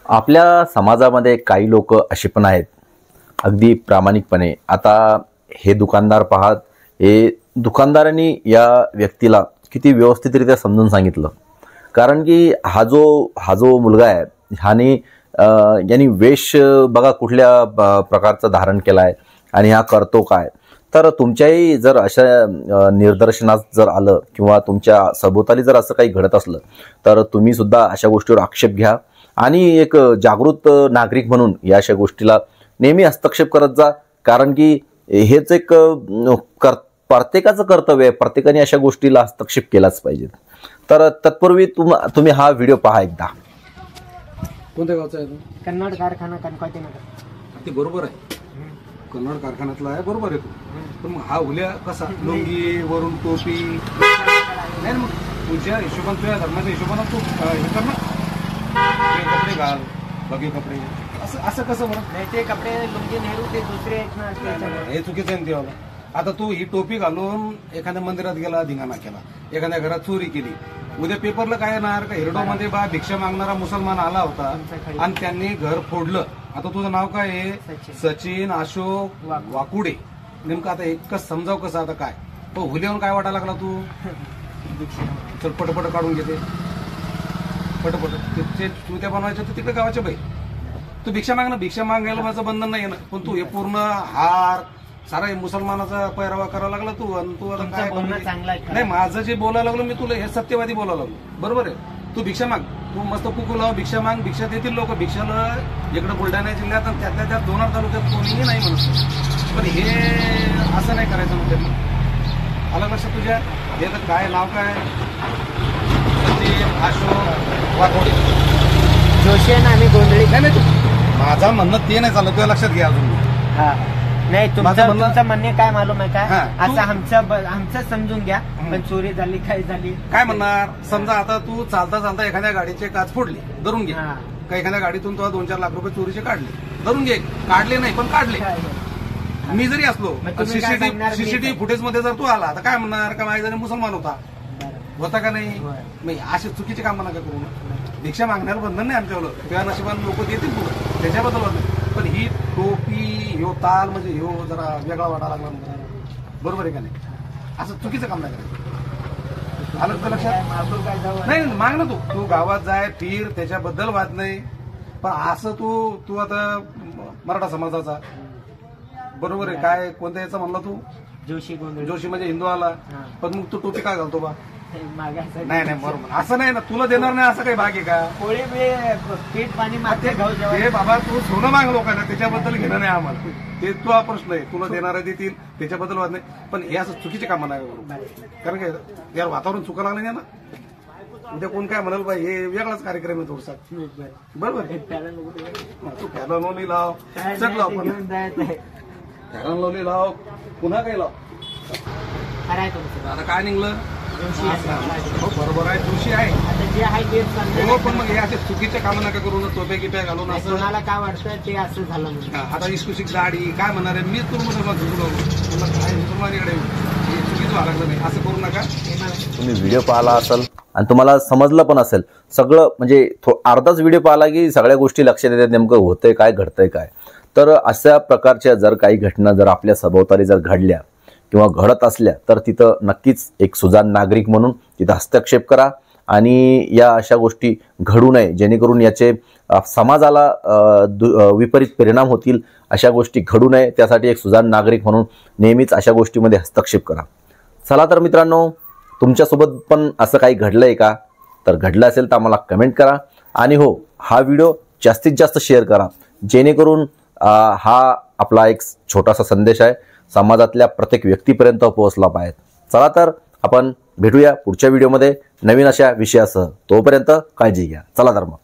आपल्या समाजामध्ये काही लोक असे पण आहेत अगदी प्रामाणिकपणे. आता हे दुकानदार पाहत, हे दुकानदारांनी या व्यक्तीला किती व्यवस्थितरित्या समजून सांगितलं. कारण की हा जो मुलगा आहे ह्याने यांनी वेश बघा कुठल्या प्रकारचं धारण केला आहे आणि हा करतो काय. तर तुमच्याही जर अशा निदर्शनास जर आलं किंवा तुमच्या सभोवताली जर असं काही घडत असलं तर तुम्ही सुद्धा अशा गोष्टीवर आक्षेप घ्या आणि एक जागृत नागरिक म्हणून या अशा गोष्टीला नेहमी हस्तक्षेप करत जा. कारण की हेच एक प्रत्येकाचं कर्तव्य आहे, प्रत्येकाने अशा गोष्टीला हस्तक्षेप केलाच पाहिजे. तर तत्पूर्वी तुम्ही हा व्हिडिओ पहा एकदा. कोणत्या गावचा आहे तो? कन्नड कारखाना कणकवती नगर. ते बरोबर आहे, कन्नड कारखान्यातला आहे, बरोबर आहे तो. पण मग हा हुल्या कसा लुंगी वरून टोपी नाही मग तुझ्या हिशोबाने तुझ्या धर्माच्या हिशोबाने तू हे कर ना, कपडे घाल बघे कपडे असं कसं बरं नाही. ते कपडे लुंगी नेहरू ते दुसरे आहेत ना, हे चुकीचं आहे तेव्हा. आता तू ही टोपी घालून एखाद्या मंदिरात गेला, धिंगाणा केला, एखाद्या घरात चोरी केली, उद्या पेपरला काय येणार का हिरडोमध्ये बा भिक्षा मागणारा मुसलमान आला होता आणि त्यांनी घर फोडलं. आता तुझं नाव काय आहे? सचिन अशोक वाकुडे. नेमकं आता एकच समजाव कसं आता काय तो हुल्याहून काय वाटायला लागला तू? चल पटपट काढून घेते पटपट. तू त्या बनवायचं तर तिकडे गावाच्या बाई तू भिक्षा मागायला माझं बंधन नाही ना. पण तू हे पूर्ण हार सारा मुसलमानाचा पैरावा करायला लागला तू. आणि तू आता काय नाही, माझं जे बोलायला लागलो मी तुला हे सत्यवादी बोलायला लागलो, बरोबर आहे. तू भिक्षा माग, तू मस्त कुकू लाव, भिक्षा माग, भिक्षा देतील लोक. भिक्षाला इकडे बुलढाणा जिल्ह्यात आणि त्यातल्या त्यात 2 तालुक्यात कोणीही नाही म्हणत. पण हे असं नाही करायचं म्हणजे. आलं लक्षात तुझ्या? हे तर काय नाव काय? सचिन अशोक वाघोडे जोशी आहे ना, आम्ही गोंधळी. नाही तू माझं म्हणणं ते नाही चाललं, तुझ्या लक्षात घ्या अजून. नाही तुमचं म्हणणे काय मालूम आहे का? असं आमचं समजून घ्या. पण चोरी झाली काय झाली काय म्हणणार? समजा आता तू चालता चालता एखाद्या गाडीचे काच फोडले, धरून घे का एखाद्या गाडीतून तुला 2-4 लाख रुपये चोरीचे काढले, धरून घे. काढले नाही पण काढले. मी जरी असलो सीसीटीव्ही फुटेज मध्ये जर तू आला तर काय म्हणणार का माझ्या जरी मुसलमान होता का नाही? मी असे चुकीचे काम नका करू. भिक्षा मागण्यावर बंधन नाही आमच्यावर. त्या नशिबाने लोक देतील तुला, त्याच्याबद्दल बंधन. पण ही टोपी ह्यो ताल म्हणजे ह्यो जरा वेगळा वाटायला लागला, बरोबर आहे का नाही? असं चुकीचं काम नाही करायचं. आलं तर लक्षात? नाही माग ना तू गावात जाय फिर, त्याच्याबद्दल वाद नाही. पण असं तू आता मराठा समाजाचा बरोबर आहे काय कोणत्या याचा म्हणला तू? जोशी म्हणजे हिंदू आला. पण मग तू टोपी काय घालतो बा? नाही बरोबर असं नाही ना. तुला देणार नाही असं काही भाग आहे का? पोळी पीठ पाणी मागते हे बाबा तू सोनं माग लोकांना, त्याच्याबद्दल घेणं नाही आम्हाला. ते तुझा प्रश्न आहे, तुला देणारे देतील त्याच्याबद्दल वाद नाही. पण हे असं चुकीचे कामं नाही करू. कारण काय यार वातावरण चुका लागलं नाही ना. उद्या कोण काय म्हणाल बाई हे वेगळाच कार्यक्रम आहे थोडसा, बरोबर. तू फॅलन लोली लाव, चक लाव, फॅलन लोली लाव, पुन्हा काही लाव. आता काय निघलं? बरोबर आहे, जोशी आहे. हो पण मग हे असे चुकीच्या कामं नका करून टोप्या गिप्या घालून असं. कोणाला काय वाटतं ते असं झालं. आता इस्कुशिक दाढी काय म्हणणार आहे? मी मुसलमान तुला काय मुसलमानीकडे चुकीचं व्हायला लागलं नाही. असं करू नका. तुम्ही व्हिडिओ पाहिला असेल आणि तुम्हाला समजलं पण असेल सगळं. म्हणजे अर्धाच व्हिडिओ पाहिला की सगळ्या गोष्टी लक्षात येतात नेमकं होतंय काय घडतंय काय. तर अशा प्रकारच्या जर काही घटना जर आपल्या सभोवताली जर घडल्या किंवा घडत असल्या तर तिथं नक्कीच एक सुजाण नागरिक म्हणून तिथं हस्तक्षेप करा आणि या अशा गोष्टी घडू नये जेणेकरून याचे समाजाला विपरीत परिणाम होतील. अशा गोष्टी घडू नये त्यासाठी एक सुजाण नागरिक म्हणून नेहमीच अशा गोष्टीमध्ये हस्तक्षेप करा. चला तर मित्रांनो, तुमच्यासोबत पण असं काही घडलंय का? तर घडलं असेल तर आम्हाला कमेंट करा. आणि हो, हा व्हिडिओ जास्तीत जास्त शेअर करा जेणेकरून हा आपला एक छोटासा संदेश आहे समाजातल्या प्रत्येक व्यक्तीपर्यंत पोहोचला पाहिजे. चला तर आपण भेटूया पुढच्या व्हिडिओमध्ये नवीन अशा विषयासह. तोपर्यंत काळजी घ्या. चला तर मग.